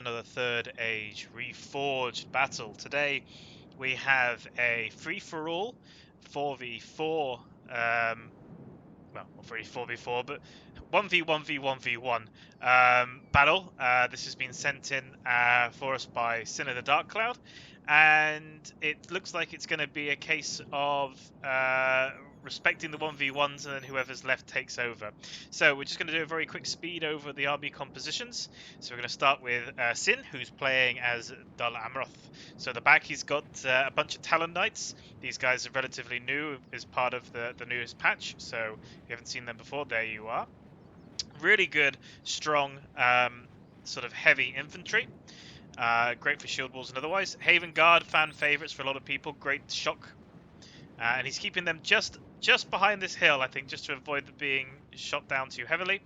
Another Third Age Reforged battle. Today we have a free-for-all 4v4, well, not really 4v4, but 1v1v1v1 battle. This has been sent in for us by Synn of The DarkCloud, and it looks like it's going to be a case of respecting the 1v1s, and then whoever's left takes over. So we're just going to do a very quick speed over the army compositions. So we're going to start with Synn, who's playing as Dal Amroth. So the back he's got a bunch of Talon Knights. These guys are relatively new as part of the newest patch, so if you haven't seen them before, there you are. Really good, strong, sort of heavy infantry. Great for shield walls and otherwise. Haven Guard, fan favourites for a lot of people. Great shock. And he's keeping them just behind this hill, I think, just to avoid them being shot down too heavily.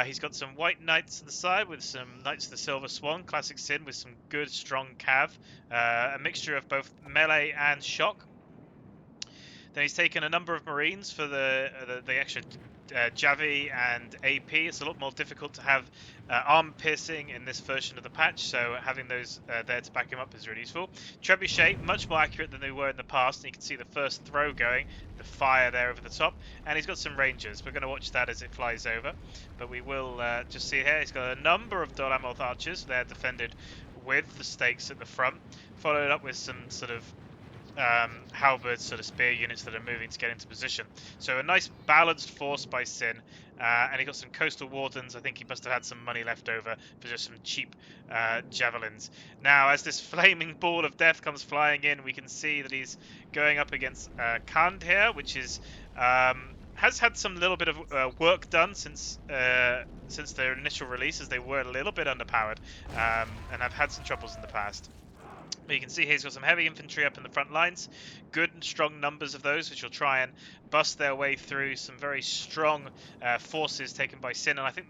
He's got some white knights on the side with some Knights of the Silver Swan, classic Synn, with some good, strong cav. A mixture of both melee and shock. Then he's taken a number of Marines for the extra Javi and AP. It's a lot more difficult to have arm piercing in this version of the patch, so having those there to back him up is really useful. Trebuchet, much more accurate than they were in the past, and you can see the first throw going, the fire there over the top, and he's got some Rangers. We're going to watch that as it flies over, but we will just see here, he's got a number of Dol Amroth archers. They're defended with the stakes at the front, followed up with some sort of halberd sort of spear units that are moving to get into position. So a nice balanced force by Synn, and he got some coastal wardens. I think he must have had some money left over for just some cheap javelins. Now, as this flaming ball of death comes flying in, we can see that he's going up against Khand here, which is has had some little bit of work done since their initial release, as they were a little bit underpowered and have had some troubles in the past. But you can see here he's got some heavy infantry up in the front lines, good and strong numbers of those, which will try and bust their way through some very strong forces taken by Synn. And I think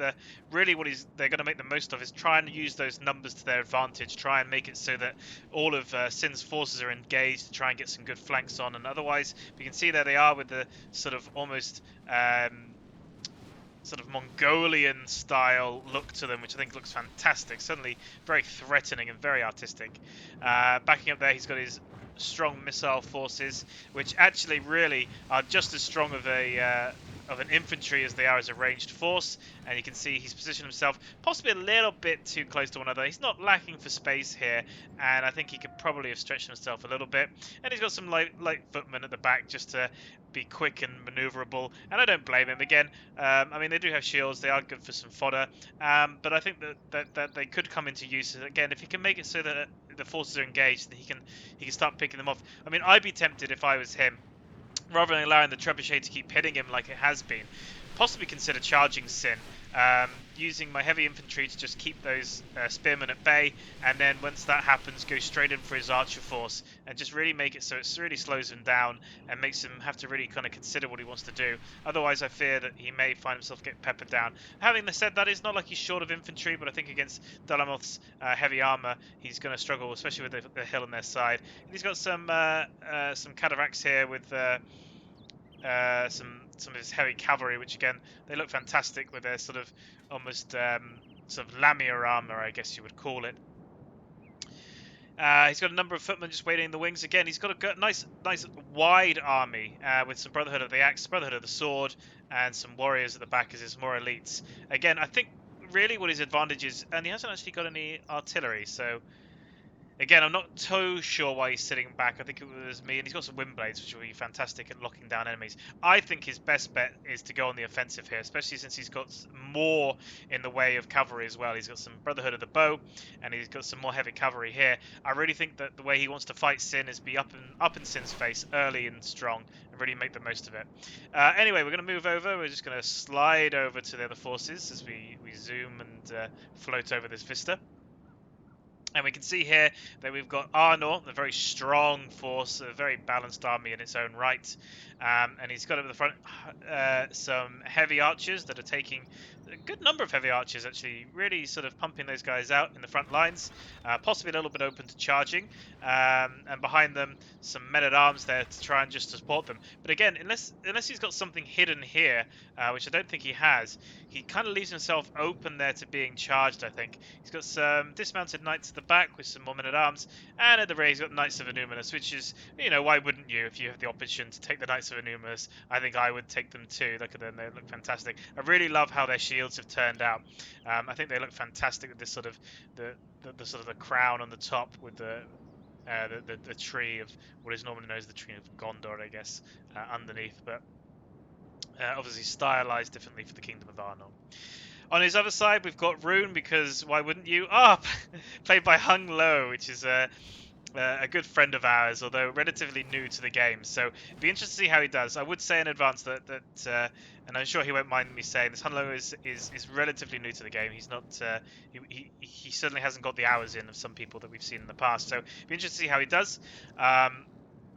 really what they're going to make the most of is try and use those numbers to their advantage, try and make it so that all of Synn's forces are engaged to try and get some good flanks on. And otherwise, you can see there they are with the sort of almost sort of Mongolian style look to them, which I think looks fantastic. Suddenly very threatening and very artistic. Backing up there, he's got his strong missile forces, which actually really are just as strong of an infantry as they are as a ranged force. And you can see he's positioned himself possibly a little bit too close to one another. He's not lacking for space here, and I think he could probably have stretched himself a little bit. And he's got some light footmen at the back just to be quick and maneuverable, and I don't blame him. Again, I mean, they do have shields, they are good for some fodder, but I think that they could come into use. Again, if he can make it so that the forces are engaged, then he can start picking them off. I mean, I'd be tempted if I was him, rather than allowing the trebuchet to keep hitting him like it has been, possibly consider charging Synn, using my heavy infantry to just keep those spearmen at bay, and then once that happens, go straight in for his archer force, and just really make it so it really slows him down and makes him have to really kind of consider what he wants to do. Otherwise, I fear that he may find himself getting peppered down. Having said that, it's not like he's short of infantry, but I think against Dol Amroth's heavy armor, he's going to struggle, especially with the hill on their side. And he's got some cataracts here with some of his heavy cavalry, which again, they look fantastic with their sort of almost sort of lamier armor, I guess you would call it. He's got a number of footmen just waiting in the wings. Again, he's got a nice wide army with some Brotherhood of the Axe, Brotherhood of the Sword, and some warriors at the back as his more elites. Again, I think really what his advantage is, and he hasn't actually got any artillery, so again, I'm not too sure why he's sitting back. I think it was me, and he's got some wind blades, which will be fantastic at locking down enemies. I think his best bet is to go on the offensive here, especially since he's got more in the way of cavalry as well. He's got some Brotherhood of the Bow, and he's got some more heavy cavalry here. I really think that the way he wants to fight Synn is be up in Synn's face early and strong, and really make the most of it. Anyway, we're going to move over. We're just going to slide over to the other forces as we zoom and float over this vista. And we can see here that we've got Arnor, a very strong force, a very balanced army in its own right. And he's got over the front some heavy archers that are taking a good number of heavy archers actually, really sort of pumping those guys out in the front lines, possibly a little bit open to charging, and behind them some men-at-arms there to try and just support them. But again, unless he's got something hidden here, which I don't think he has, he kind of leaves himself open there to being charged, I think. He's got some dismounted knights at the back with some more men-at-arms, and at the rear he's got Knights of Annuminus, which is, you know, why wouldn't you if you have the option to take the Knights of Annuminus? I think I would take them too. Look at them, they look fantastic. I really love how their shields have turned out. I think they look fantastic with this sort of the sort of the crown on the top with the tree of what is normally known as the tree of Gondor, I guess, underneath, but obviously stylized differently for the Kingdom of Arnor. On his other side, we've got Rune, because why wouldn't you? Played by Hung Lo, which is a good friend of ours, although relatively new to the game. So it'd be interesting to see how he does. I would say in advance that and I'm sure he won't mind me saying this, Hung Lo is relatively new to the game. He's not he certainly hasn't got the hours in of some people that we've seen in the past. So it'd be interesting to see how he does.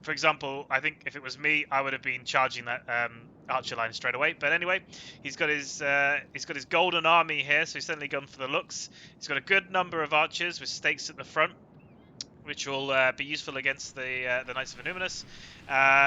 For example, I think if it was me, I would have been charging that archer line straight away. But anyway, he's got his golden army here, so he's certainly gone for the looks. He's got a good number of archers with stakes at the front, which will be useful against the Knights of Annuminus.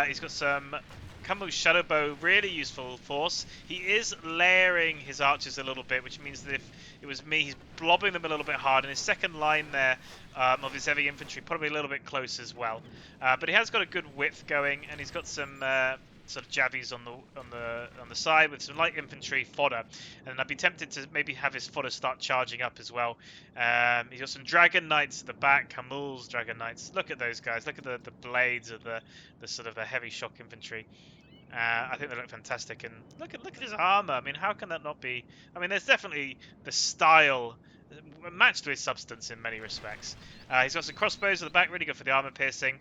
He's got some Camus Shadowbow, really useful force. He is layering his archers a little bit, which means that if it was me, he's blobbing them a little bit hard. And his second line there of his heavy infantry, probably a little bit close as well. But he has got a good width going, and he's got some sort of javies on the side with some light infantry fodder, and I'd be tempted to maybe have his fodder start charging up as well. He's got some dragon knights at the back, Camul's dragon knights. Look at those guys. Look at the blades of the sort of the heavy shock infantry. I think they look fantastic, and look at his armor. I mean, how can that not be? I mean, there's definitely the style matched with substance in many respects. He's got some crossbows at the back, really good for the armor piercing.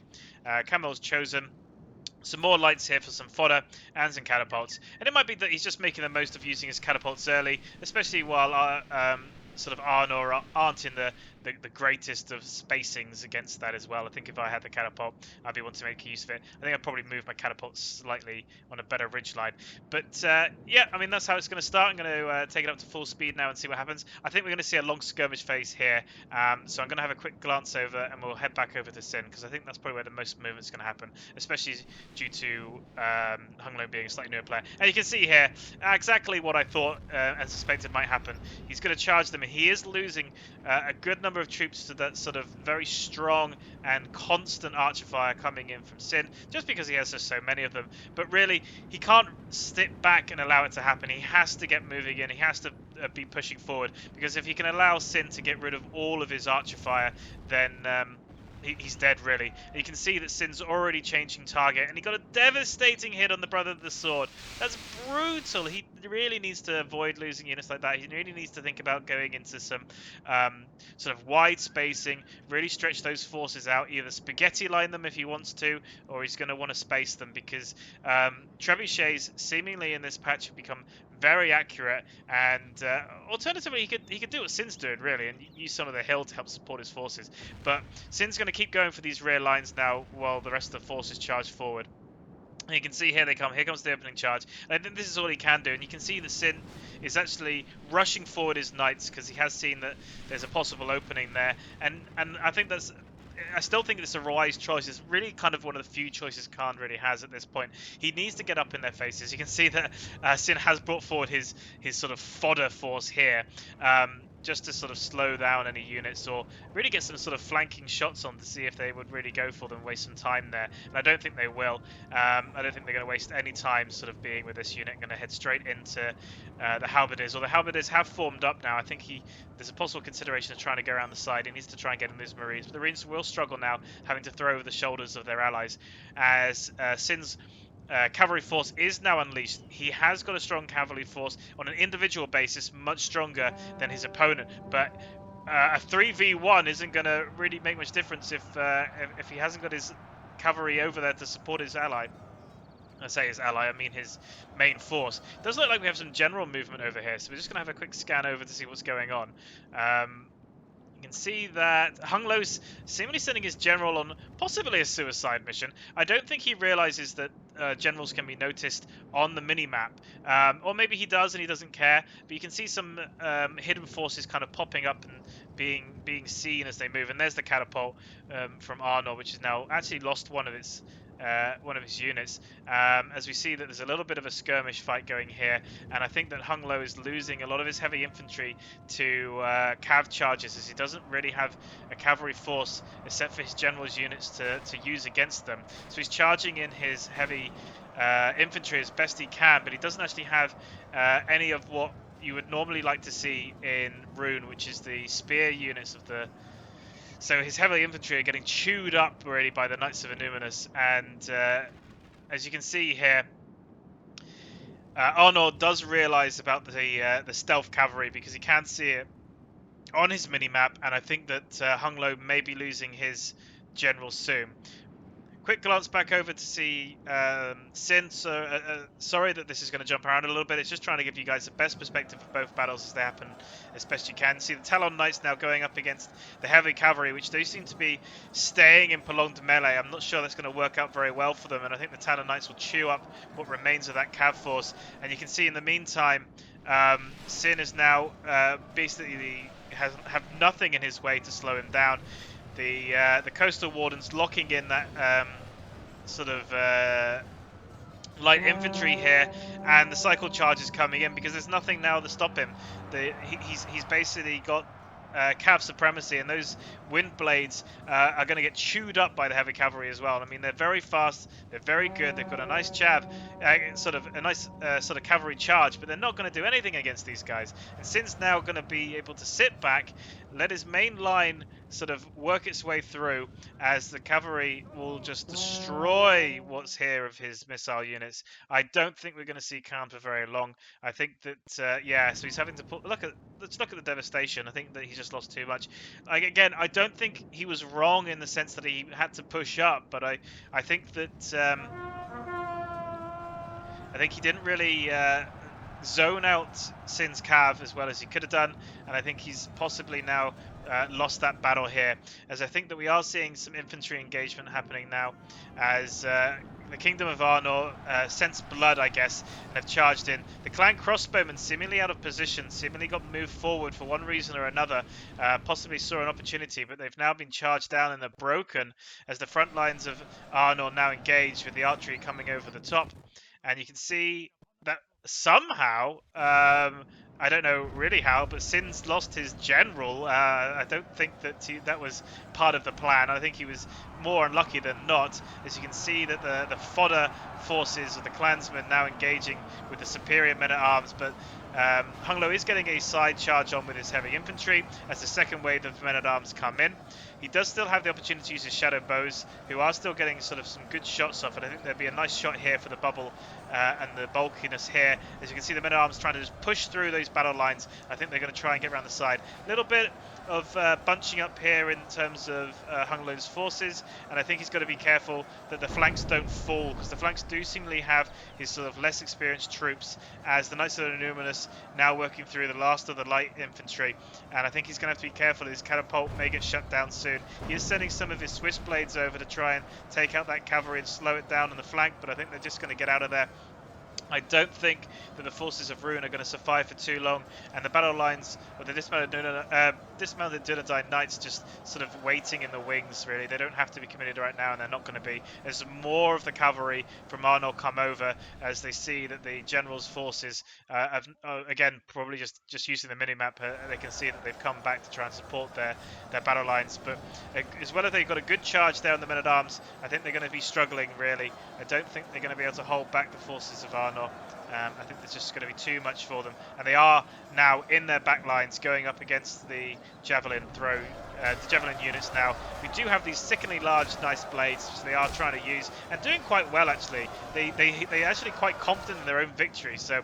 Camel's chosen. Some more lights here for some fodder and some catapults. And it might be that he's just making the most of using his catapults early, especially while sort of Arnor aren't in the greatest of spacings against that as well. I think if I had the catapult, I'd be wanting to make use of it. I think I'd probably move my catapult slightly on a better ridge line. But yeah, I mean, that's how it's going to start. I'm going to take it up to full speed now and see what happens. I think we're going to see a long skirmish phase here. So I'm going to have a quick glance over and we'll head back over to Synn, because I think that's probably where the most movement's going to happen, especially due to Hung Lo being a slightly newer player. And you can see here exactly what I thought and suspected might happen. He's going to charge them, and he is losing a good number of troops to that sort of very strong and constant archer fire coming in from Synn, just because he has just so many of them. But really, he can't sit back and allow it to happen. He has to get moving in. He has to be pushing forward, because if he can allow Synn to get rid of all of his archer fire, then he's dead, really. And you can see that Synn's already changing target, and he got a devastating hit on the Brother of the Sword. That's brutal. He really needs to avoid losing units like that. He really needs to think about going into some sort of wide spacing, really stretch those forces out, either spaghetti line them if he wants to, or he's going to want to space them, because trebuchets seemingly in this patch have become very accurate, and alternatively he could do what Synn's doing, really, and use some of the hill to help support his forces. But Synn's going to keep going for these rear lines now while the rest of the forces charge forward. And you can see here they come. Here comes the opening charge. And I think this is all he can do. And you can see that Synn is actually rushing forward his knights, because he has seen that there's a possible opening there. And I think that's... I still think it's a wise choice. It's really kind of one of the few choices Khan really has at this point. He needs to get up in their faces. You can see that Synn has brought forward his sort of fodder force here, just to sort of slow down any units, or really get some sort of flanking shots on to see if they would really go for them, waste some time there. And I don't think they will. I don't think they're going to waste any time sort of being with this unit. Going to head straight into the halberdiers, or the halberdiers have formed up now. I think there's a possible consideration of trying to go around the side. He needs to try and get in those marines, but the marines will struggle now, having to throw over the shoulders of their allies, as Synn's cavalry force is now unleashed. He has got a strong cavalry force on an individual basis, much stronger than his opponent, but a 3v1 isn't going to really make much difference if he hasn't got his cavalry over there to support his ally. I say his ally, I mean his main force. It does look like we have some general movement over here, so we're just going to have a quick scan over to see what's going on. You can can see that Hung Lo's seemingly sending his general on possibly a suicide mission. I don't think he realizes that generals can be noticed on the mini-map. Or maybe he does and he doesn't care, but you can see some hidden forces kind of popping up and being seen as they move. And there's the catapult from Arnor, which has now actually lost one of its units, as we see that there's a little bit of a skirmish fight going here, and I think that Hung Lo is losing a lot of his heavy infantry to cav charges, as he doesn't really have a cavalry force except for his general's units to use against them. So he's charging in his heavy infantry as best he can, but he doesn't actually have any of what you would normally like to see in Rune, which is the spear units of the... So his heavy infantry are getting chewed up already by the Knights of Illuminus, and as you can see here, Arnor does realise about the stealth cavalry because he can see it on his mini-map, and I think that Hung Lo may be losing his general soon. Quick glance back over to see Synn. So, sorry that this is going to jump around a little bit. It's just trying to give you guys the best perspective of both battles as they happen as best you can. See the Talon Knights now going up against the heavy cavalry, which they seem to be staying in prolonged melee. I'm not sure that's going to work out very well for them, and I think the Talon Knights will chew up what remains of that cav force. And you can see in the meantime, Synn is now basically have nothing in his way to slow him down. The coastal wardens locking in that sort of light infantry here, and the cycle charge is coming in because there's nothing now to stop him. He's basically got cav supremacy, and those wind blades are going to get chewed up by the heavy cavalry as well. I mean, they're very fast, they're very good, they've got a nice sort of cavalry charge, but they're not going to do anything against these guys. And Synn's now going to be able to sit back, let his main line sort of work its way through, as the cavalry will just destroy what's here of his missile units. I don't think we're going to see calm for very long. I think that yeah, so he's having to let's look at the devastation. I think that he's just lost too much. Again, I don't think he was wrong in the sense that he had to push up, but I think that I think he didn't really zone out Synn's cav as well as he could have done, and I think he's possibly now lost that battle here, as I think that we are seeing some infantry engagement happening now, as the Kingdom of Arnor sense blood, I guess, and have charged in. The clan crossbowmen seemingly out of position, seemingly got moved forward for one reason or another, possibly saw an opportunity, but they've now been charged down and they're broken as the front lines of Arnor now engaged with the archery coming over the top. And you can see that somehow, I don't know really how, but Synn's lost his general. I don't think that that was part of the plan. I think he was more unlucky than not, as you can see that the fodder forces of the clansmen now engaging with the superior men-at-arms, but Hung Lo is getting a side charge on with his heavy infantry as the second wave of men-at-arms come in. He does still have the opportunity to use his shadow bows, who are still getting sort of some good shots off, and I think there'd be a nice shot here for the bubble and the bulkiness here. As you can see, the men-at-arms trying to just push through those battle lines. I think they're going to try and get around the side. A little bit of bunching up here in terms of Hung Lo's forces, and I think he's got to be careful that the flanks don't fall, because the flanks do seemingly have his sort of less experienced troops, as the Knights of the Numinous now working through the last of the light infantry, and I think he's going to have to be careful. His catapult may get shut down soon. He is sending some of his Swiss blades over to try and take out that cavalry and slow it down on the flank, but I think they're just going to get out of there. I don't think that the forces of Rune are going to survive for too long, and the battle lines of the dismounted Dunedain Knights just sort of waiting in the wings, really. They don't have to be committed right now, and they're not going to be. There's more of the cavalry from Arnor come over as they see that the general's forces have, again, probably just using the mini-map, they can see that they've come back to try and support their battle lines. But as well as they've got a good charge there on the men-at-arms, I think they're going to be struggling, really. I don't think they're going to be able to hold back the forces of Arnor. I think there's just going to be too much for them, and they are now in their back lines going up against the javelin units now. We do have these sickeningly large, nice blades, which they are trying to use and doing quite well, actually. They actually quite confident in their own victory, so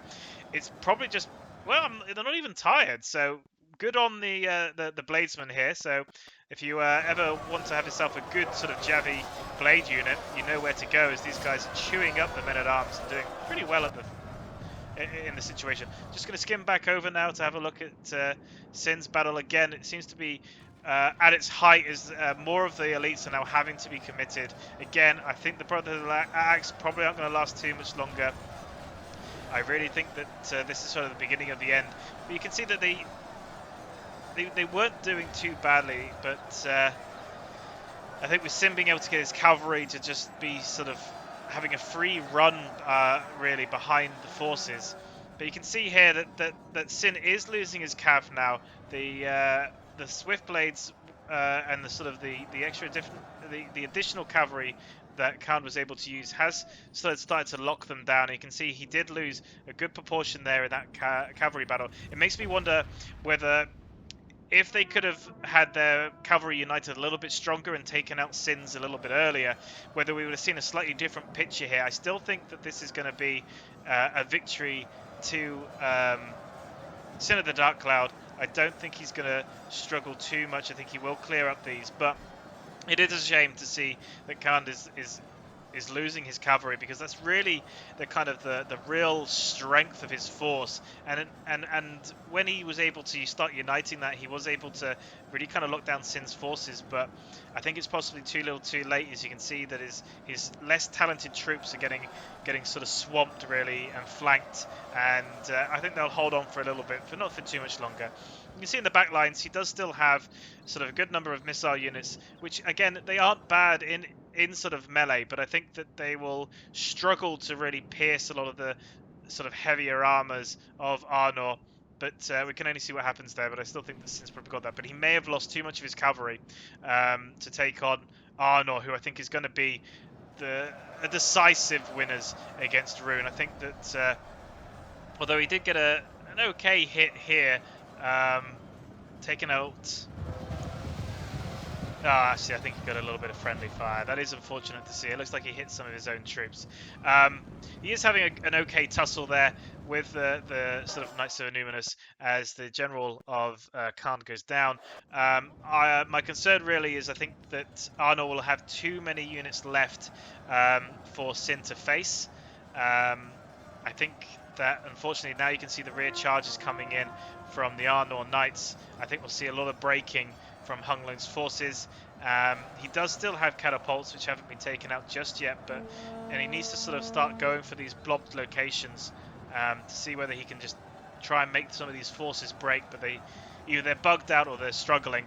it's probably just, well, they're not even tired, so good on the bladesman here. So if you ever want to have yourself a good sort of Javi blade unit, you know where to go, as these guys are chewing up the men-at-arms and doing pretty well in the situation. Just going to skim back over now to have a look at Synn's battle again. It seems to be at its height is more of the elites are now having to be committed. Again, I think the Brotherhood of the Axe probably aren't going to last too much longer. I really think that this is sort of the beginning of the end. But you can see that they weren't doing too badly, but I think with Synn being able to get his cavalry to just be sort of having a free run really behind the forces. But you can see here that Synn is losing his cav now. The swift blades and the sort of the extra different the additional cavalry that Khan was able to use has started to lock them down. You can see he did lose a good proportion there in that cavalry battle. It makes me wonder whether if they could have had their cavalry united a little bit stronger and taken out Synn's a little bit earlier, whether we would have seen a slightly different picture here. I still think that this is going to be a victory to Synn of the DarkCloud. I don't think he's going to struggle too much. I think he will clear up these, but it is a shame to see that Khan is losing his cavalry, because that's really the kind of the real strength of his force, and when he was able to start uniting that, he was able to really kind of lock down Synn's forces. But I think it's possibly too little too late, as you can see that his less talented troops are getting sort of swamped really and flanked, and I think they'll hold on for a little bit, but not for too much longer. You can see in the back lines he does still have sort of a good number of missile units, which again they aren't bad in sort of melee, but I think that they will struggle to really pierce a lot of the sort of heavier armors of Arnor. But we can only see what happens there. But I still think that Synn's probably got that. But he may have lost too much of his cavalry to take on Arnor, who I think is going to be a decisive winners against Rune. I think that although he did get an okay hit here, taking out. Actually, I think he got a little bit of friendly fire. That is unfortunate to see. It looks like he hit some of his own troops. He is having an okay tussle there with the sort of Knights of Numinous as the general of Khan goes down. My concern really is I think that Arnor will have too many units left for Synn to face. I think that unfortunately now you can see the rear charges coming in from the Arnor Knights. I think we'll see a lot of breaking from Hung Lung's forces. He does still have catapults which haven't been taken out just yet, and he needs to sort of start going for these blobbed locations to see whether he can just try and make some of these forces break, but either they're bugged out or they're struggling.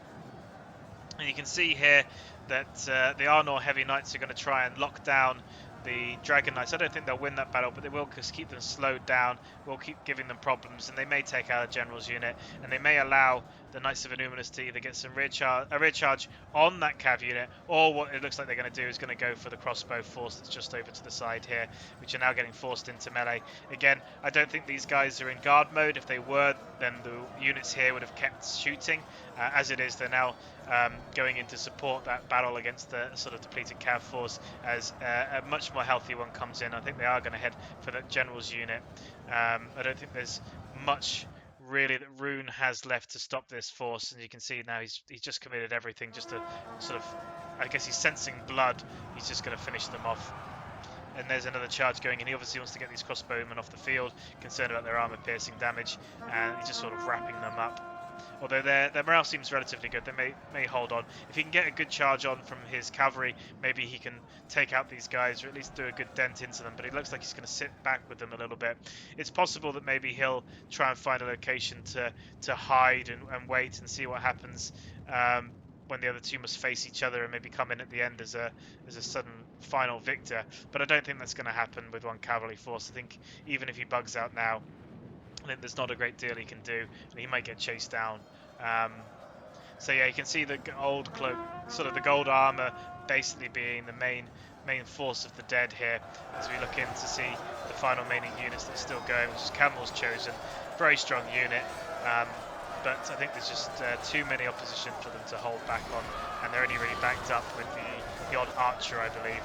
And you can see here that the Arnor Heavy Knights are going to try and lock down the Dragon Knights. I don't think they'll win that battle, but they will just keep them slowed down, will keep giving them problems, and they may take out a general's unit, and they may allow the Knights of Numinous to either get some rear charge on that cav unit, or what it looks like they're going to do is going to go for the crossbow force that's just over to the side here, which are now getting forced into melee. Again, I don't think these guys are in guard mode. If they were, then the units here would have kept shooting. As it is, they're now going in to support that battle against the sort of depleted cav force as a much more healthy one comes in. I think they are going to head for that general's unit. I don't think there's much really that Rune has left to stop this force, and you can see now he's just committed everything just to sort of, I guess he's sensing blood. He's just going to finish them off. And there's another charge going in. He obviously wants to get these crossbowmen off the field, concerned about their armor piercing damage, and he's just sort of wrapping them up. Although their morale seems relatively good, they may hold on. If he can get a good charge on from his cavalry, maybe he can take out these guys, or at least do a good dent into them. But it looks like he's going to sit back with them a little bit. It's possible that maybe he'll try and find a location to hide and wait and see what happens when the other two must face each other, and maybe come in at the end as a sudden final victor. But I don't think that's going to happen with one cavalry force. I think even if he bugs out now, I think there's not a great deal he can do, and he might get chased down. So yeah, you can see the old cloak, sort of the gold armor, basically being the main force of the dead here, as we look in to see the final remaining units that's still going, which is Camel's Chosen. Very strong unit, but I think there's just too many opposition for them to hold back on, and they're only really backed up with the odd archer, I believe.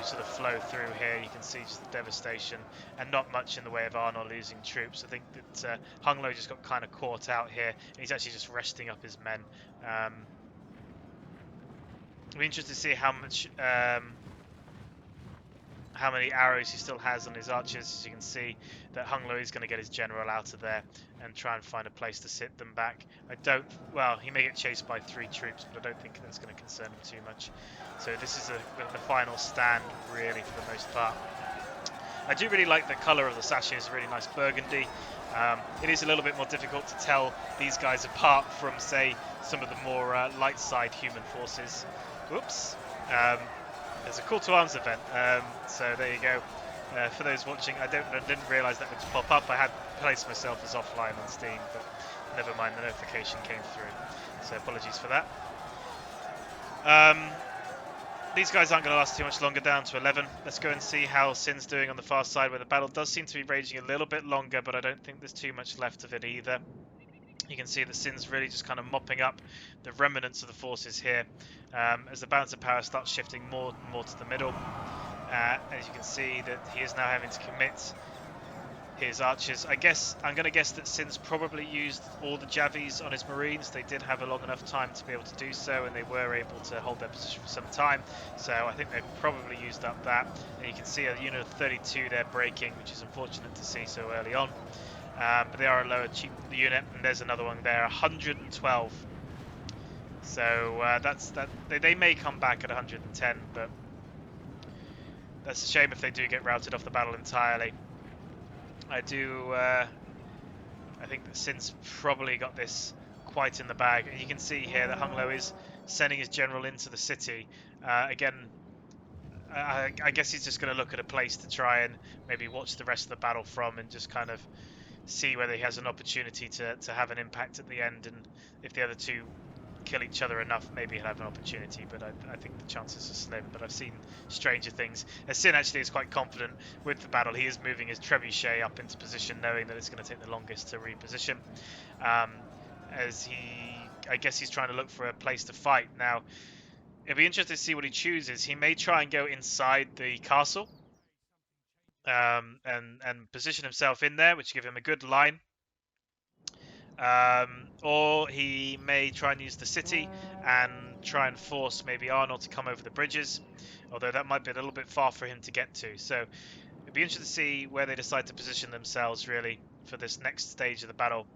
Sort of flow through here. You can see just the devastation, and not much in the way of Arnor losing troops. I think that Hung Lo just got kind of caught out here, and he's actually just resting up his men. It'll be interesting to see how much how many arrows he still has on his archers. As you can see, that Hung Lo is going to get his general out of there and try and find a place to sit them back. Well, he may get chased by 3 troops, but I don't think that's going to concern him too much. So this is the final stand, really, for the most part. I do really like the colour of the sashes, really nice burgundy. It is a little bit more difficult to tell these guys apart from, say, some of the more light side human forces. Whoops. There's a call to arms event, so there you go. For those watching, I didn't realise that would pop up. I had placed myself as offline on Steam, but never mind, the notification came through. So apologies for that. These guys aren't going to last too much longer, down to 11. Let's go and see how Synn's doing on the far side, where the battle does seem to be raging a little bit longer, but I don't think there's too much left of it either. You can see that Synn's really just kind of mopping up the remnants of the forces here as the balance of power starts shifting more and more to the middle. As you can see, that he is now having to commit his archers. I'm going to guess that Synn's probably used all the javies on his marines. They did have a long enough time to be able to do so, and they were able to hold their position for some time. So I think they've probably used up that. And you can see a unit of 32 there breaking, which is unfortunate to see so early on. But they are a lower cheap unit, and there's another one there, 112. So that's that. They may come back at 110, but that's a shame if they do get routed off the battle entirely. I think that Synn's probably got this quite in the bag, and you can see here that Hung Lo is sending his general into the city. Again, I guess he's just going to look at a place to try and maybe watch the rest of the battle from, and just kind of see whether he has an opportunity to have an impact at the end. And if the other two kill each other enough, maybe he'll have an opportunity, but I think the chances are slim. But I've seen stranger things. As Synn actually is quite confident with the battle. He is moving his trebuchet up into position, knowing that it's going to take the longest to reposition. I guess he's trying to look for a place to fight. Now, it'll be interesting to see what he chooses. He may try and go inside the castle and position himself in there, which give him a good line. Or he may try and use the city and try and force maybe Arnor to come over the bridges, although that might be a little bit far for him to get to. So it'd be interesting to see where they decide to position themselves really for this next stage of the battle.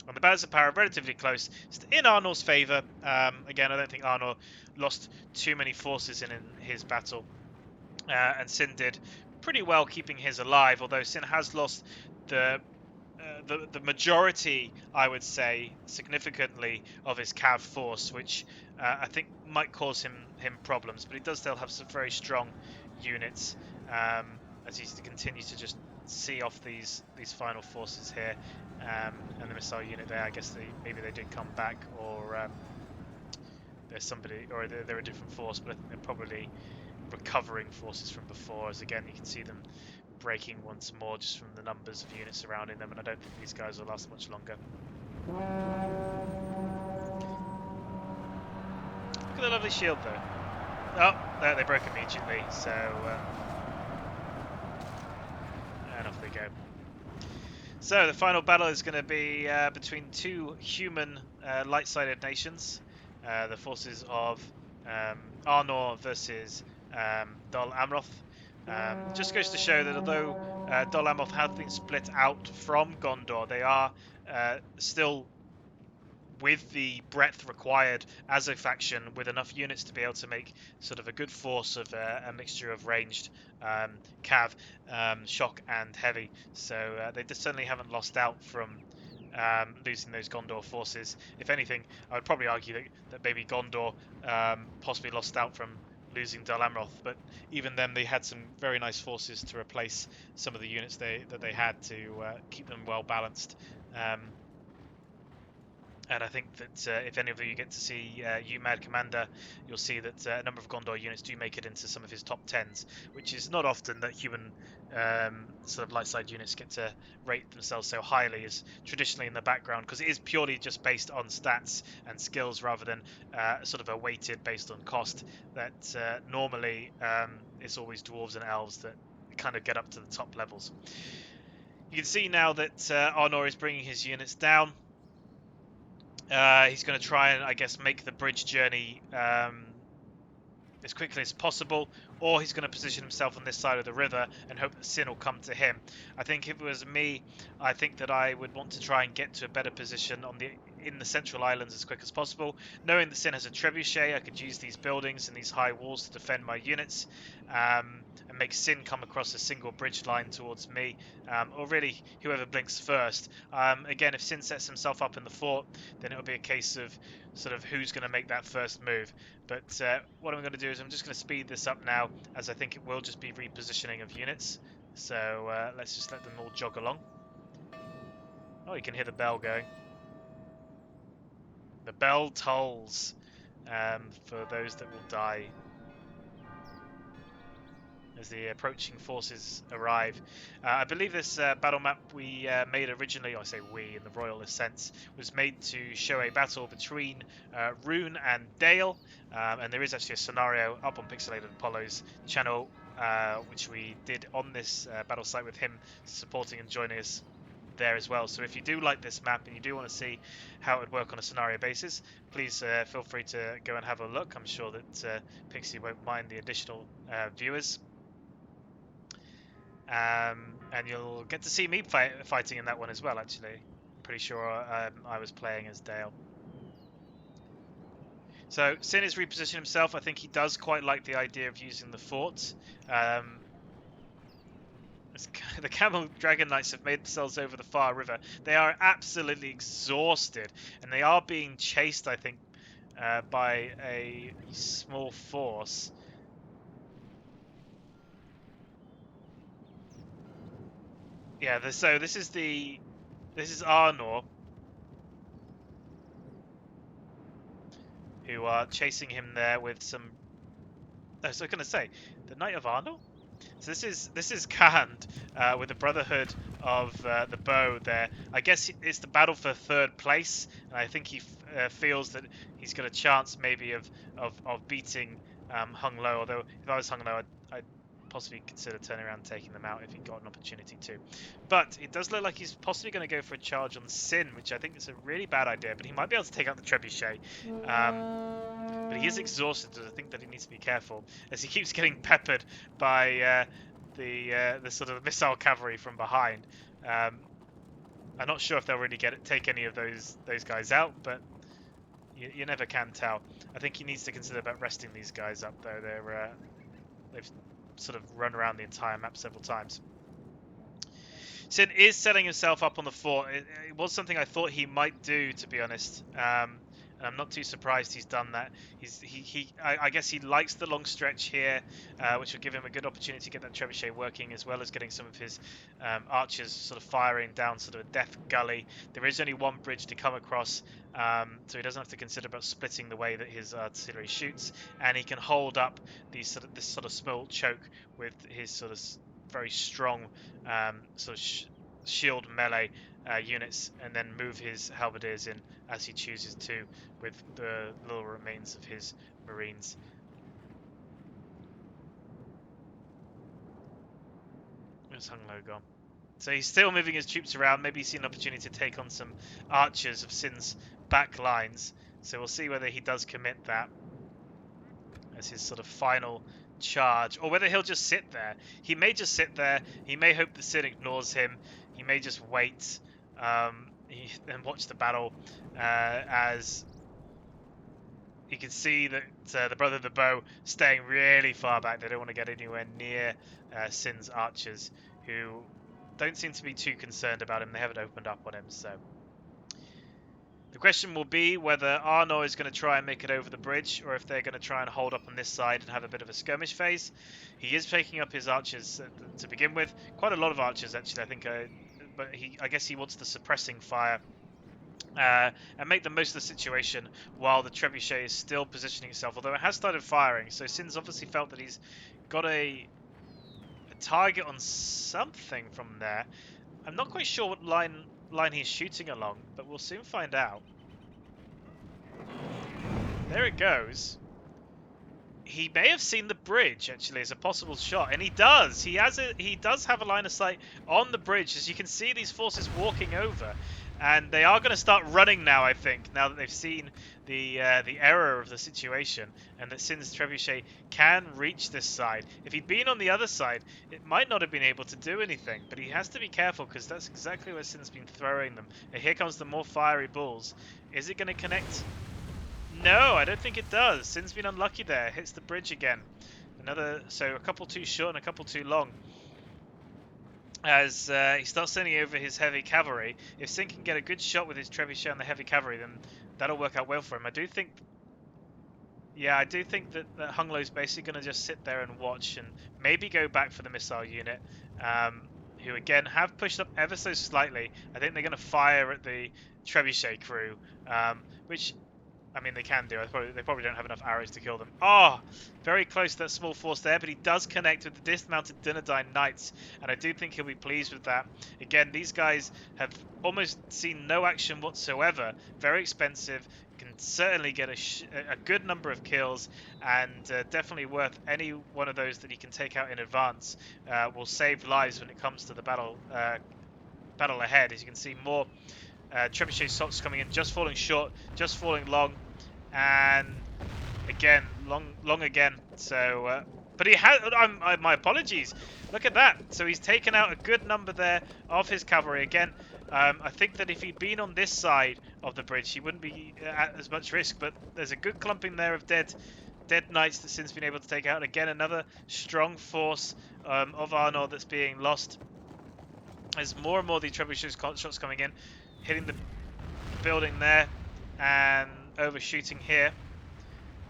And the balance of power relatively close. It's in Arnor's favour. Again, I don't think Arnor lost too many forces in his battle, and Synn did pretty well keeping his alive, although Synn has lost the majority, I would say, significantly of his cav force, which I think might cause him problems. But he does still have some very strong units as he continues to just see off these final forces here, and the missile unit there. I guess maybe they did come back, or there's somebody, or they're a different force. But I think they're probably recovering forces from before, as again you can see them breaking once more just from the numbers of units surrounding them, and I don't think these guys will last much longer. Look at the lovely shield though. Oh, no, they broke immediately, so and off they go. So the final battle is going to be between two human light-sided nations, the forces of Arnor versus Dol Amroth. Just goes to show that although Dol Amroth have been split out from Gondor, they are still with the breadth required as a faction, with enough units to be able to make sort of a good force of a mixture of ranged cav, shock and heavy. So they certainly haven't lost out from losing those Gondor forces. If anything, I would probably argue that maybe Gondor possibly lost out from losing Dol Amroth, but even then they had some very nice forces to replace some of the units that they had to keep them well balanced. And I think that if any of you get to see UMAD Commander, you'll see that a number of Gondor units do make it into some of his top 10s, which is not often that human sort of light side units get to rate themselves so highly, as traditionally in the background, because it is purely just based on stats and skills rather than sort of a weighted based on cost. That normally it's always dwarves and elves that kind of get up to the top levels. You can see now that Arnor is bringing his units down. He's going to try and, I guess, make the bridge journey as quickly as possible, or he's going to position himself on this side of the river and hope that Synn will come to him. I think if it was me, I think that I would want to try and get to a better position in the central islands as quick as possible. Knowing that Synn has a trebuchet, I could use these buildings and these high walls to defend my units, and make Synn come across a single bridge line towards me, or really whoever blinks first. Again, if Synn sets himself up in the fort, then it'll be a case of sort of who's going to make that first move. But what I'm going to do is I'm just going to speed this up now, as I think it will just be repositioning of units. So let's just let them all jog along. Oh, you can hear the bell going. The bell tolls for those that will die as the approaching forces arrive. I believe this battle map we made originally, I say we in the royalist sense, was made to show a battle between Rune and Dale, and there is actually a scenario up on Pixelated Apollo's channel, which we did on this battle site with him supporting and joining us there as well. So if you do like this map and you do want to see how it would work on a scenario basis, please feel free to go and have a look. I'm sure that Pixie won't mind the additional viewers. And you'll get to see me fighting in that one as well, actually. Pretty sure I was playing as Dale. So Synn is repositioning himself. I think he does quite like the idea of using the fort. The Camel Dragon Knights have made themselves over the far river. They are absolutely exhausted, and they are being chased, I think, by a small force. Yeah, so this is Arnor, who are chasing him there with some. Oh, so I was going to say the Knight of Arnor. So this is Khand with the Brotherhood of the Bow there. I guess it's the battle for third place, and I think he feels that he's got a chance maybe of beating Hung Lo. Although if I was Hung Lo, I'd possibly consider turning around and taking them out if he got an opportunity to. But it does look like he's possibly going to go for a charge on Synn, which I think is a really bad idea. But he might be able to take out the trebuchet. But he is exhausted, so I think that he needs to be careful as he keeps getting peppered by the sort of missile cavalry from behind. I'm not sure if they'll really take any of those guys out, but you never can tell. I think he needs to consider about resting these guys up, though. They've sort of run around the entire map several times. Synn is setting himself up on the fort. It was something I thought he might do, to be honest. And I'm not too surprised he's done that. I guess he likes the long stretch here, which will give him a good opportunity to get that trebuchet working, as well as getting some of his archers sort of firing down sort of a death gully. There is only one bridge to come across, so he doesn't have to consider about splitting the way that his artillery shoots, and he can hold up this sort of small choke with his sort of very strong sort of shield melee units, and then move his halberdiers in as he chooses to with the little remains of his marines. Where's Hung Lo gone? So he's still moving his troops around. Maybe he's seen an opportunity to take on some archers of Synn's back lines. So we'll see whether he does commit that as his sort of final charge, or whether he'll just sit there. He may just sit there. He may hope that Synn ignores him. He may just wait and watch the battle, as you can see that the Brother of the Bow staying really far back. They don't want to get anywhere near Synn's archers, who don't seem to be too concerned about him. They haven't opened up on him. So the question will be whether Arnor is going to try and make it over the bridge, or if they're going to try and hold up on this side and have a bit of a skirmish phase. He is taking up his archers to begin with. Quite a lot of archers, actually, I think. But I guess he wants the suppressing fire and make the most of the situation while the trebuchet is still positioning itself, although it has started firing. So Synn's obviously felt that he's got a target on something from there. I'm not quite sure what line he's shooting along, but we'll soon find out. There it goes. He may have seen the bridge, actually, as a possible shot, and he does. He does have a line of sight on the bridge, as you can see these forces walking over. And they are going to start running now, I think, now that they've seen the error of the situation, and that Synn's trebuchet can reach this side. If he'd been on the other side, it might not have been able to do anything, but he has to be careful, because that's exactly where Synn's been throwing them. And here comes the more fiery balls. Is it going to connect? No, I don't think it does. Synn's been unlucky there. Hits the bridge again. So a couple too short and a couple too long. As he starts sending over his heavy cavalry. If Synn can get a good shot with his trebuchet on the heavy cavalry, then that'll work out well for him. I do think that Hung Lo's basically going to just sit there and watch and maybe go back for the missile unit, who again have pushed up ever so slightly. I think they're going to fire at the trebuchet crew, which, I mean, they can do. They probably don't have enough arrows to kill them. Oh, very close to that small force there, but he does connect with the dismounted Dunedain Knights, and I do think he'll be pleased with that. Again, these guys have almost seen no action whatsoever. Very expensive. Can certainly get a good number of kills, and definitely worth any one of those that he can take out in advance. Will save lives when it comes to the battle ahead. As you can see, more trebuchet shots coming in, just falling short, just falling long, and again long again. So but he had my apologies, look at that. So he's taken out a good number there of his cavalry again. I think that if he'd been on this side of the bridge, he wouldn't be at as much risk, but there's a good clumping there of dead knights that Synn's been able to take out. Again, another strong force of Arnor that's being lost. There's more and more of these trebuchet shots coming in, hitting the building there and overshooting here.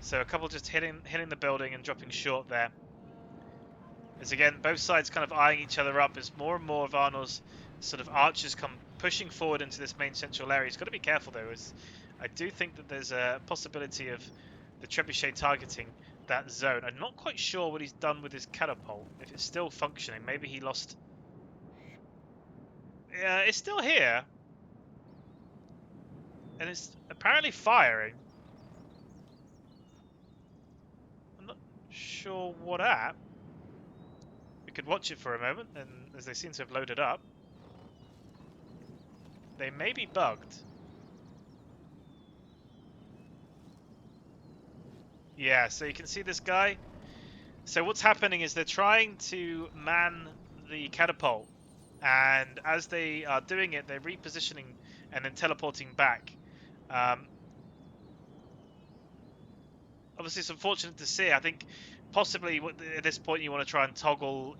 So a couple just hitting the building and dropping short there. As again, both sides kind of eyeing each other up as more and more of Arnor's sort of archers come pushing forward into this main central area. He's got to be careful though, as I do think that there's a possibility of the trebuchet targeting that zone. I'm not quite sure what he's done with his catapult, if it's still functioning. Maybe he lost... Yeah, it's still here. And it's apparently firing. I'm not sure what at. We could watch it for a moment, and as they seem to have loaded up. They may be bugged. Yeah, so you can see this guy. So what's happening is they're trying to man the catapult, and as they are doing it, they're repositioning and then teleporting back. Obviously, it's unfortunate to see. I think possibly at this point you want to try and toggle,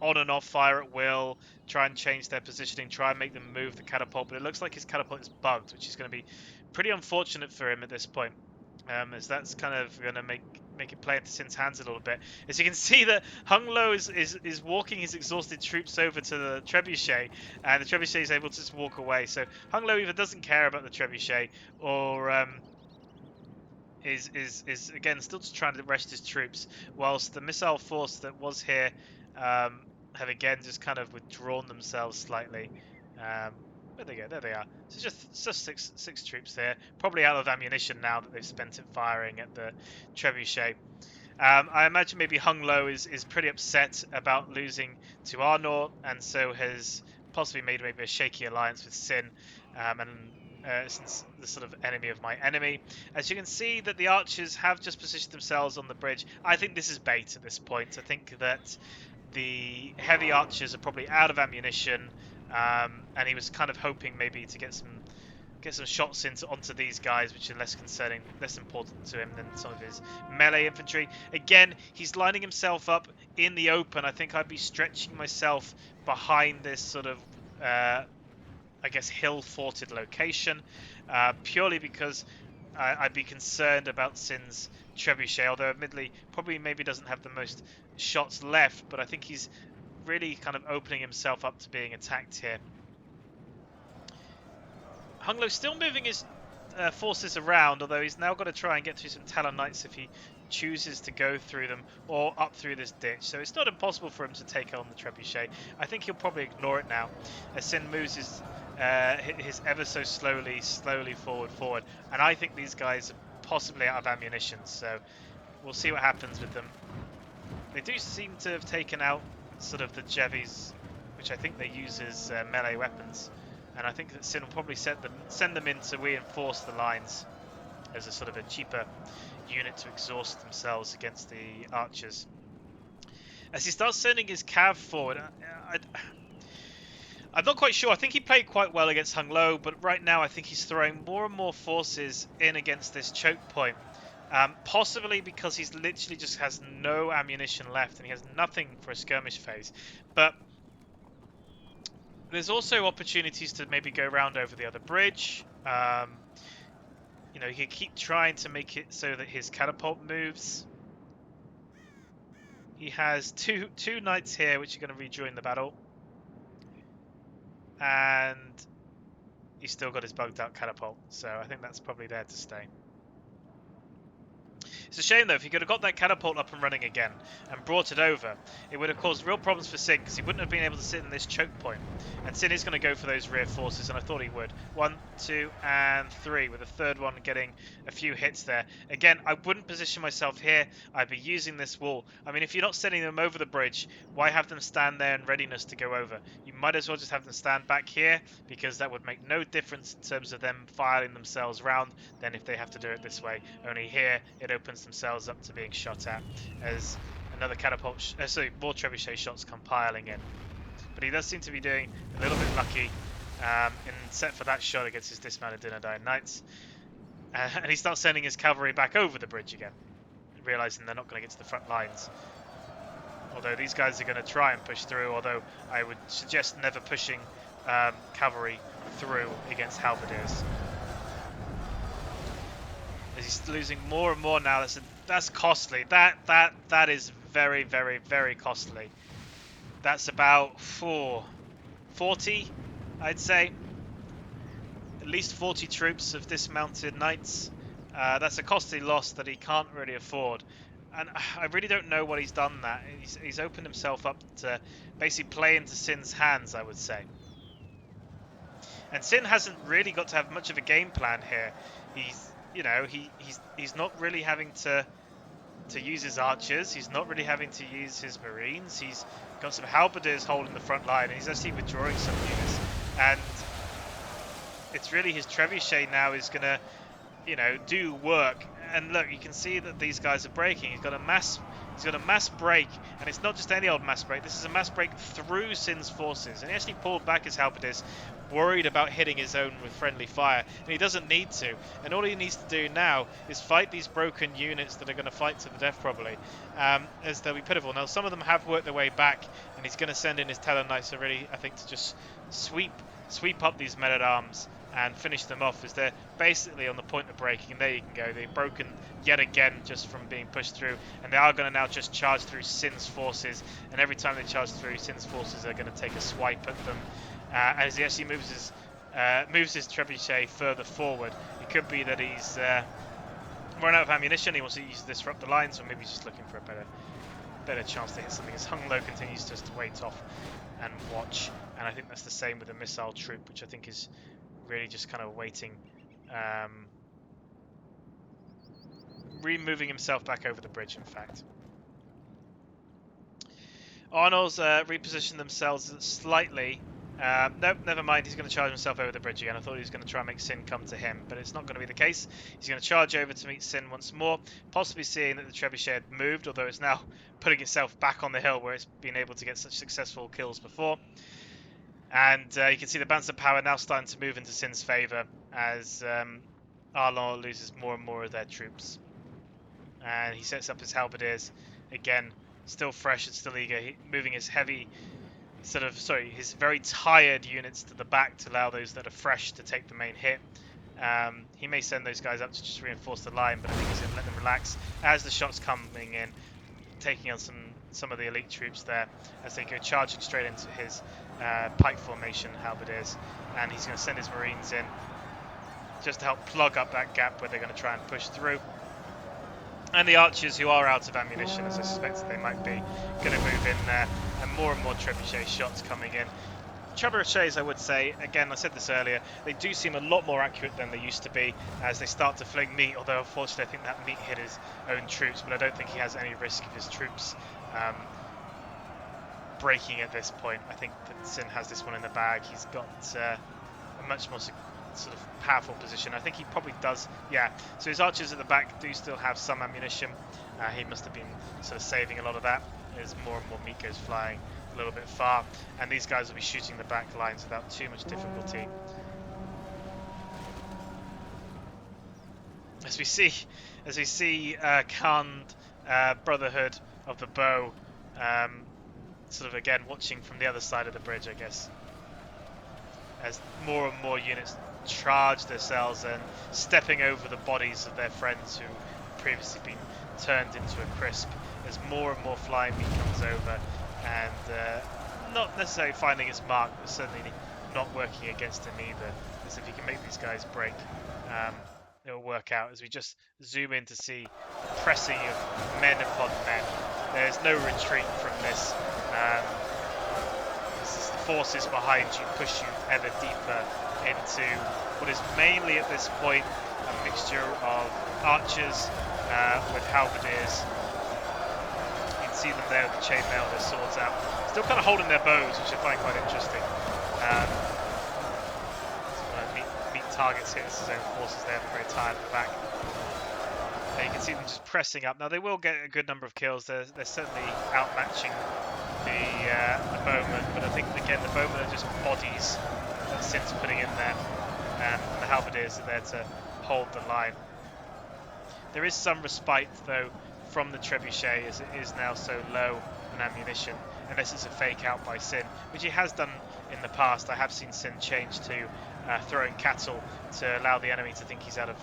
on and off fire at will, try and change their positioning, try and make them move the catapult. But it looks like his catapult is bugged, which is going to be pretty unfortunate for him at this point, as that's kind of going to make it play into Synn's hands a little bit. As you can see that Hung Lo is walking his exhausted troops over to the trebuchet, and the trebuchet is able to just walk away. So Hung Lo either doesn't care about the trebuchet, or is again still just trying to rest his troops, whilst the missile force that was here have again just kind of withdrawn themselves slightly. Where they go? There they are. So just six troops there, probably out of ammunition now that they've spent it firing at the trebuchet. I imagine maybe Hung Lo is pretty upset about losing to Arnor, and so has possibly made maybe a shaky alliance with Synn, since the sort of enemy of my enemy. As you can see that the archers have just positioned themselves on the bridge. I think this is bait at this point. I think that the heavy archers are probably out of ammunition, and he was kind of hoping maybe to get some shots onto these guys, which are less concerning, less important to him than some of his melee infantry. Again, he's lining himself up in the open. I think I'd be stretching myself behind this sort of I guess hill-forted location, purely because I'd be concerned about Synn's trebuchet, although admittedly probably maybe doesn't have the most shots left, but I think he's really kind of opening himself up to being attacked here. Hung Lo still moving his forces around, although he's now got to try and get through some Talon Knights if he chooses to go through them or up through this ditch. So it's not impossible for him to take on the trebuchet. I think he'll probably ignore it now as Synn moves his ever so slowly forward, and I think these guys are possibly out of ammunition, so we'll see what happens with them. They do seem to have taken out sort of the Jevies, which I think they use as melee weapons. And I think that Synn will probably send them in to reinforce the lines as a sort of a cheaper unit to exhaust themselves against the archers. As he starts sending his cav forward, I'm not quite sure. I think he played quite well against Hung Lo, but right now I think he's throwing more and more forces in against this choke point. Possibly because he's literally just has no ammunition left and he has nothing for a skirmish phase. But there's also opportunities to maybe go around over the other bridge. You know, he can keep trying to make it so that his catapult moves. He has two knights here which are going to rejoin the battle. And he's still got his bugged out catapult, so I think that's probably there to stay. It's a shame though, if he could have got that catapult up and running again and brought it over, it would have caused real problems for Synn, because he wouldn't have been able to sit in this choke point. And Synn is going to go for those rear forces, and I thought he would. 1, 2, and 3, with the third one getting a few hits there. Again, I wouldn't position myself here. I'd be using this wall. I mean, if you're not sending them over the bridge, why have them stand there in readiness to go over? You might as well just have them stand back here, because that would make no difference in terms of them firing themselves round than if they have to do it this way. Only here, it opens themselves up to being shot at as another catapult, more trebuchet shots come piling in. But he does seem to be doing a little bit lucky set for that shot against his dismounted Dinadine Knights. And he starts sending his cavalry back over the bridge again, realizing they're not going to get to the front lines. Although these guys are going to try and push through, although I would suggest never pushing cavalry through against halberdiers. As he's losing more and more now, that's costly. That is very, very, very costly. That's about 40, I'd say. At least 40 troops of dismounted knights. That's a costly loss that he can't really afford. And I really don't know what he's done that. He's opened himself up to basically play into Synn's hands, I would say. And Synn hasn't really got to have much of a game plan here. He's not really having to use his archers. He's not really having to use his marines. He's got some halberdiers holding the front line, and he's actually withdrawing some units. And it's really his trebuchet now is going to, do work. And look, you can see that these guys are breaking. He's got a mass break, and it's not just any old mass break. This is a mass break through Synn's forces, and he actually pulled back his halberdiers, worried about hitting his own with friendly fire, and he doesn't need to. And all he needs to do now is fight these broken units that are going to fight to the death probably, as they'll be pitiful. Now some of them have worked their way back, and he's going to send in his Talon Knights really, I think, to just sweep up these men-at-arms and finish them off, as they're basically on the point of breaking. There you can go. They've broken yet again just from being pushed through, and they are going to now just charge through Synn's forces, and every time they charge through, Synn's forces are going to take a swipe at them as he actually moves his trebuchet further forward. It could be that he's run out of ammunition. He wants to use disrupt the lines, or maybe he's just looking for a better chance to hit something, as Hung Lo continues just to wait off and watch. And I think that's the same with the missile troop, which I think is really just kind of waiting, removing himself back over the bridge, in fact. Arnor's repositioned themselves slightly. Nope, never mind, he's going to charge himself over the bridge again. I thought he was going to try and make Synn come to him, but it's not going to be the case. He's going to charge over to meet Synn once more, possibly seeing that the trebuchet had moved, although it's now putting itself back on the hill where it's been able to get such successful kills before. And you can see the balance of power now starting to move into Synn's favour as Arnor loses more and more of their troops. And he sets up his halberdiers again, still fresh and still eager, moving his his very tired units to the back to allow those that are fresh to take the main hit. He may send those guys up to just reinforce the line, but I think he's going to let them relax as the shots coming in, taking on some of the elite troops there as they go charging straight into his pike formation halberdiers, and he's going to send his marines in just to help plug up that gap where they're going to try and push through. And the archers, who are out of ammunition, as I suspect they might be, going to move in there, and more trebuchet shots coming in. Trebuchets, I would say, again, I said this earlier, they do seem a lot more accurate than they used to be as they start to fling meat, although unfortunately I think that meat hit his own troops, but I don't think he has any risk of his troops breaking at this point. I think that Synn has this one in the bag. He's got much more sort of powerful position. I think he probably does, yeah. So his archers at the back do still have some ammunition. He must have been sort of saving a lot of that as more and more meat goes flying a little bit far, and these guys will be shooting the back lines without too much difficulty. As we see Khan, Brotherhood of the Bow, sort of again watching from the other side of the bridge, I guess, as more and more units charge themselves and stepping over the bodies of their friends who previously been turned into a crisp, as more and more flying meat comes over, and not necessarily finding its mark, but certainly not working against him either, as if he can make these guys break, it'll work out. As we just zoom in to see the pressing of men upon men, there's no retreat from this. The forces behind you push you ever deeper into what is mainly at this point a mixture of archers with halberdiers. You can see them there with the chainmail, their swords out, still kind of holding their bows, which I find quite interesting. Meet targets here. This is his own forces there, they're very tired at the back. And you can see them just pressing up. Now they will get a good number of kills. They're certainly outmatching the bowmen, but I think again the bowmen are just bodies that Synn's putting in there, and the halberdiers are there to hold the line. There is some respite though from the trebuchet, as it is now so low on ammunition, unless it's a fake out by Synn, which he has done in the past. I have seen Synn change to throwing cattle to allow the enemy to think he's out of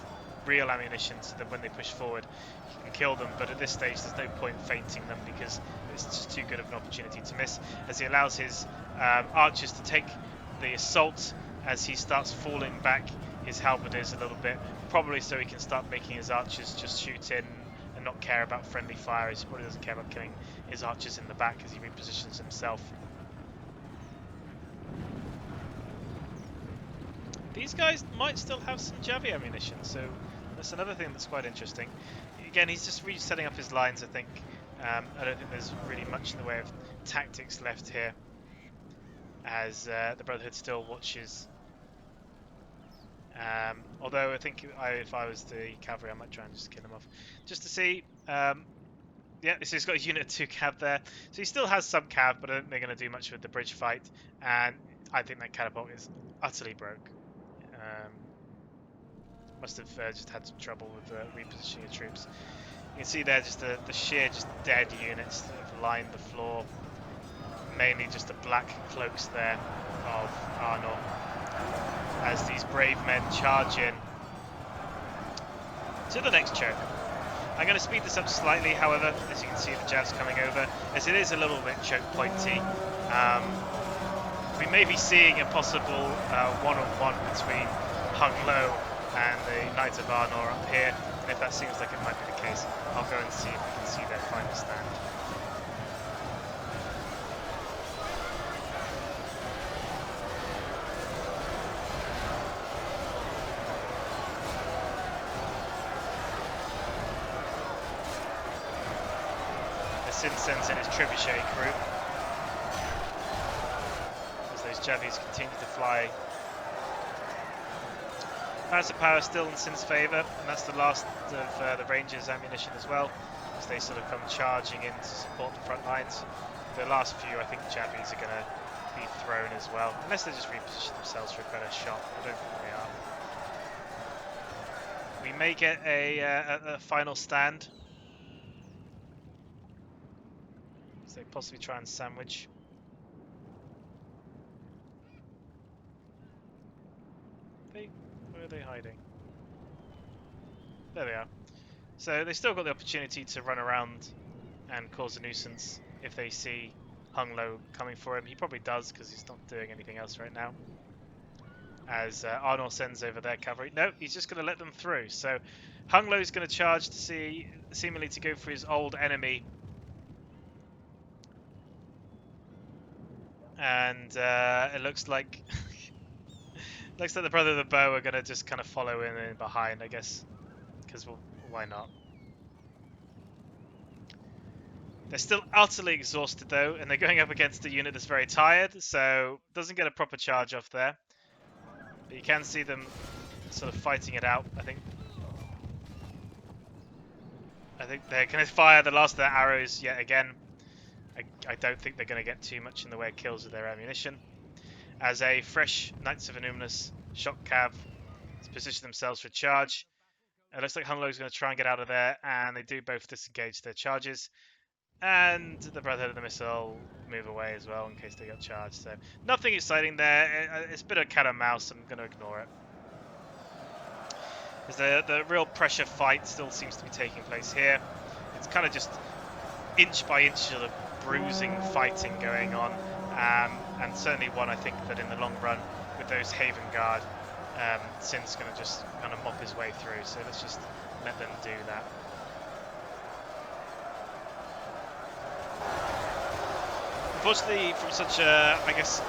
real ammunition, so that when they push forward he can kill them. But at this stage there's no point feinting them because it's just too good of an opportunity to miss, as he allows his archers to take the assault as he starts falling back his halberdiers a little bit, probably so he can start making his archers just shoot in and not care about friendly fire. He probably doesn't care about killing his archers in the back as he repositions himself. These guys might still have some Javi ammunition, so that's another thing that's quite interesting. Again, he's just resetting up his lines, I think. I don't think there's really much in the way of tactics left here, as the Brotherhood still watches. Although I think if I was the cavalry, I might try and just kill him off, just to see. Yeah, so he's got a unit 2 cav there, so he still has some cav, but I don't think they're going to do much with the bridge fight, and I think that catapult is utterly broke. Must have just had some trouble with repositioning of troops. You can see there just the sheer just dead units that have lined the floor, mainly just the black cloaks there of Arnor, as these brave men charge in to the next choke. I'm going to speed this up slightly, however, as you can see the jabs coming over, as it is a little bit choke pointy. We may be seeing a possible one-on-one between Hung Lo and the Knights of Arnor up here, and if that seems like it might be the case, I'll go and see if we can see their final stand. Synn sends in his trebuchet crew as those Javis continue to fly. Massive power still in Synn's favour, and that's the last of the Rangers' ammunition as well, as they sort of come charging in to support the front lines. The last few, I think, Javis are going to be thrown as well, unless they just reposition themselves for a better shot. I don't think they are. We may get a final stand. They possibly try and sandwich. Where are they hiding? There they are. So they still got the opportunity to run around and cause a nuisance if they see Hung Lo coming for him. He probably does, because he's not doing anything else right now. As Arnor sends over their cavalry. No, he's just going to let them through. So Hung Lo is going to charge to seemingly to go for his old enemy. And it looks like the Brother of the Bow are going to just kind of follow in behind, I guess, because why not? They're still utterly exhausted though, and they're going up against a unit that's very tired, so doesn't get a proper charge off there. But you can see them sort of fighting it out. I think they're going to fire the last of their arrows yet again. I don't think they're going to get too much in the way of kills with their ammunition. As a fresh Knights of Innuminus shock cav position themselves for a charge. It looks like Hunlo's going to try and get out of there, and they do both disengage their charges. And the Brotherhood of the Missile move away as well in case they got charged. So nothing exciting there. It's a bit of cat and mouse. I'm going to ignore it. Because the real pressure fight still seems to be taking place here. It's kind of just inch by inch sort of bruising fighting going on. And certainly one I think that in the long run with those Haven Guard, Synn's going to just kind of mop his way through. So let's just let them do that. Unfortunately, from such a, I guess,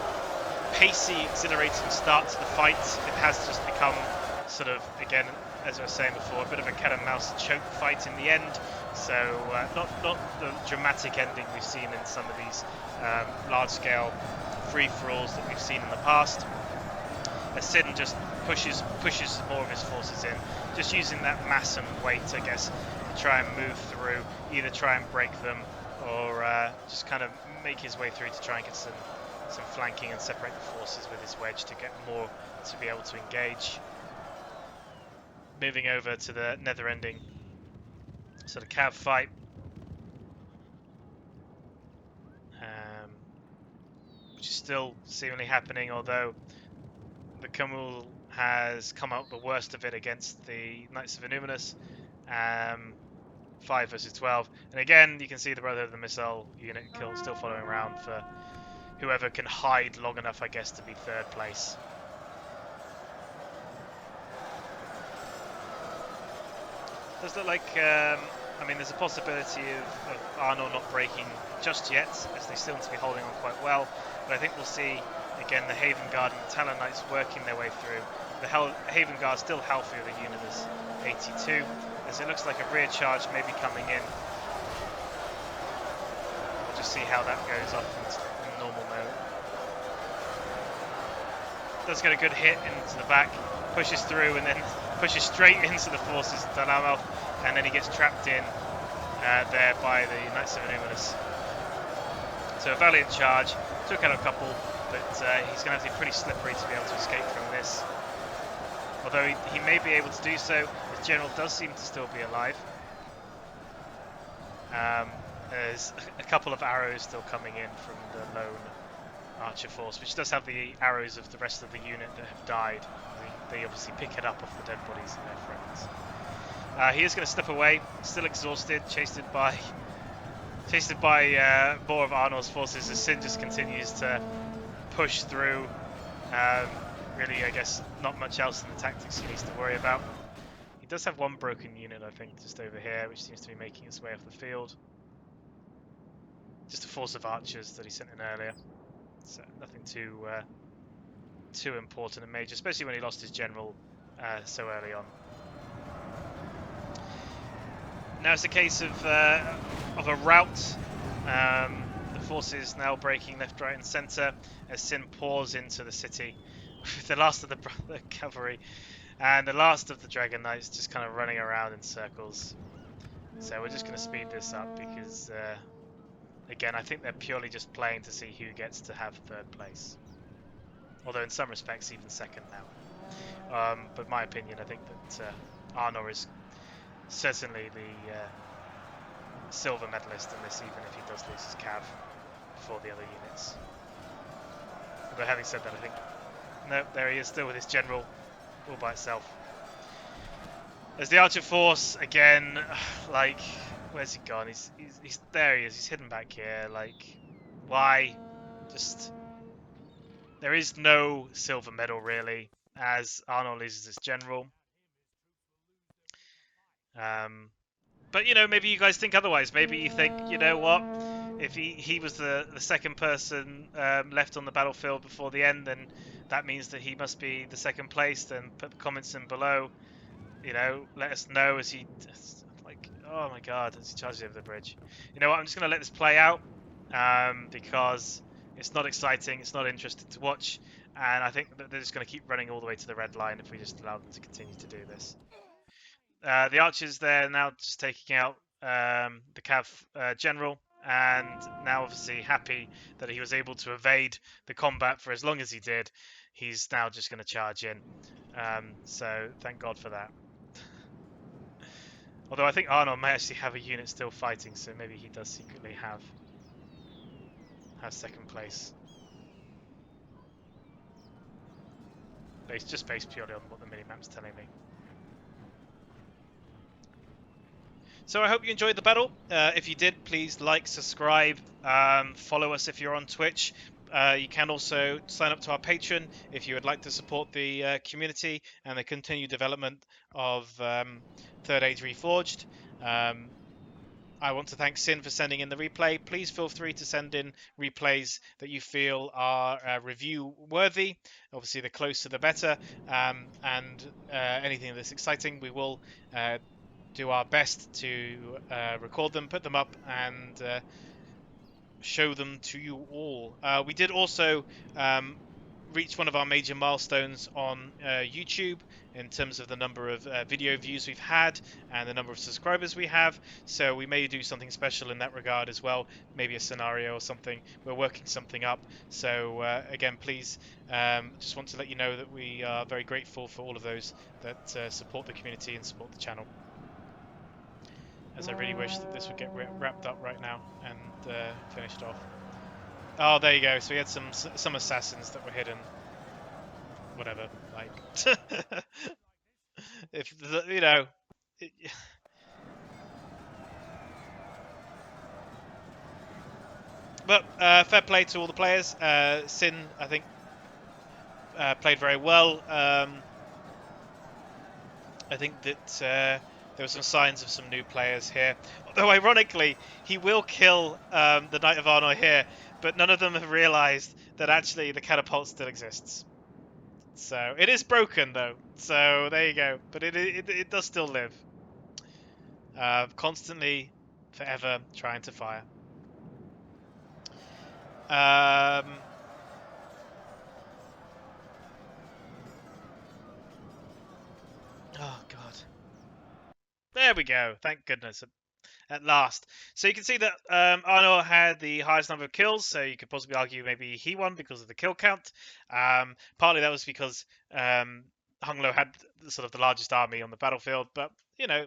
pacey, exhilarating start to the fight, it has just become sort of, again, as I was saying before, a bit of a cat and mouse choke fight in the end. So not the dramatic ending we've seen in some of these large-scale free-for-alls that we've seen in the past. As Synn just pushes more of his forces in, just using that mass and weight, I guess, to try and move through, either try and break them or just kind of make his way through to try and get some flanking and separate the forces with his wedge to get more to be able to engage. Moving over to the nether-ending sort of cav fight. Which is still seemingly happening, although the Camul has come out the worst of it against the Knights of Innuminus. 5 versus 12. And again, you can see the Brotherhood of the Missile unit still following around for whoever can hide long enough, I guess, to be third place. Does look like, I mean, there's a possibility of Arnor not breaking just yet, as they still seem to be holding on quite well. But I think we'll see, again, the Haven Guard and the Talon Knights working their way through. The Haven Guard still healthier than unit as 82, as it looks like a rear charge may be coming in. We'll just see how that goes off in normal mode. Does get a good hit into the back, pushes through, and then pushes straight into the forces of Dalamoth, and then he gets trapped in there by the Knights of Innuminus. So a valiant charge, took out a couple, but he's going to have to be pretty slippery to be able to escape from this. Although he may be able to do so, his general does seem to still be alive. There's a couple of arrows still coming in from the lone archer force, which does have the arrows of the rest of the unit that have died. They obviously pick it up off the dead bodies of their friends. He is going to step away, still exhausted, chased by more of Arnor's forces as Synn just continues to push through. Really, I guess, not much else in the tactics he needs to worry about. He does have one broken unit, I think, just over here, which seems to be making its way off the field. Just a force of archers that he sent in earlier. So nothing too important and major, especially when he lost his general so early on. Now it's a case of a rout. The forces now breaking left, right, and centre as Synn pours into the city with the last of the cavalry and the last of the Dragon Knights just kind of running around in circles. So we're just going to speed this up because, again, I think they're purely just playing to see who gets to have third place. Although in some respects even second now. But in my opinion, I think that Arnor is certainly the silver medalist in this, even if he does lose his cav before the other units. Although having said that, I think, no, there he is still with his general all by itself. As the archer force, again, like, where's he gone? He's there he is, he's hidden back here, like, why? Just, there is no silver medal really, as Arnor loses his general. But, you know, maybe you guys think otherwise. Maybe you think, you know what, if he was the second person left on the battlefield before the end, then that means that he must be the second place. Then put the comments in below. You know, let us know as he, like, oh my god, as he charges over the bridge. You know what, I'm just going to let this play out because it's not exciting, it's not interesting to watch, and I think that they're just going to keep running all the way to the red line if we just allow them to continue to do this. The archers there now just taking out the Cav general, and now obviously happy that he was able to evade the combat for as long as he did. He's now just going to charge in. So thank God for that. Although I think Arnor may actually have a unit still fighting, so maybe he does secretly have second place. Just based purely on what the minimap's telling me. So I hope you enjoyed the battle. If you did, please like, subscribe, follow us if you're on Twitch. You can also sign up to our Patreon if you would like to support the community and the continued development of Third Age Reforged. I want to thank Synn for sending in the replay. Please feel free to send in replays that you feel are review worthy. Obviously, the closer the better. And anything that's exciting, we will do our best to record them, put them up, and show them to you all. We did also reach one of our major milestones on YouTube in terms of the number of video views we've had and the number of subscribers we have, so we may do something special in that regard as well, maybe a scenario or something. We're working something up, so again, please, just want to let you know that we are very grateful for all of those that support the community and support the channel, as I really wish that this would get wrapped up right now and finished off. Oh, there you go. So we had some assassins that were hidden. Whatever, like, if you know. But fair play to all the players. Synn, I think, played very well. I think that there were some signs of some new players here. Although, ironically, he will kill the Knight of Arnor here, but none of them have realised that actually the catapult still exists. So it is broken though. So there you go. But it does still live. Constantly, forever trying to fire. Oh god. There we go. Thank goodness. At last. So you can see that Arnor had the highest number of kills, so you could possibly argue maybe he won because of the kill count. Partly that was because Hunglo had sort of the largest army on the battlefield, but you know,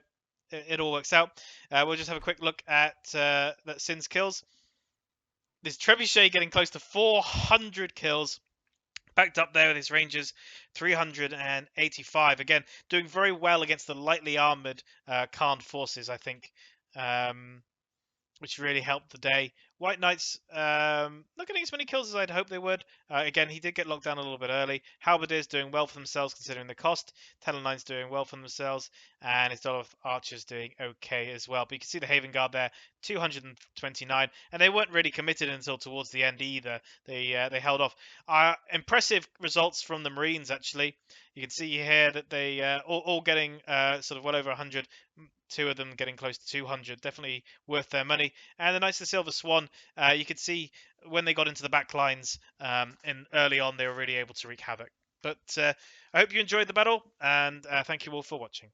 it all works out. We'll just have a quick look at that Synn's kills. This trebuchet getting close to 400 kills. Backed up there with his Rangers, 385. Again, doing very well against the lightly armoured Khan forces, I think, which really helped the day. White Knights not getting as many kills as I'd hoped they would. Again, he did get locked down a little bit early. Halberdiers doing well for themselves considering the cost. Talonlines doing well for themselves. And his Dollar Archers doing okay as well. But you can see the Haven Guard there, 229. And they weren't really committed until towards the end either. They held off. Impressive results from the Marines, actually. You can see here that they all getting sort of well over 100. Two of them getting close to 200, definitely worth their money. And the Knights of the Silver Swan, you could see when they got into the back lines in early on, they were really able to wreak havoc. But I hope you enjoyed the battle, and thank you all for watching.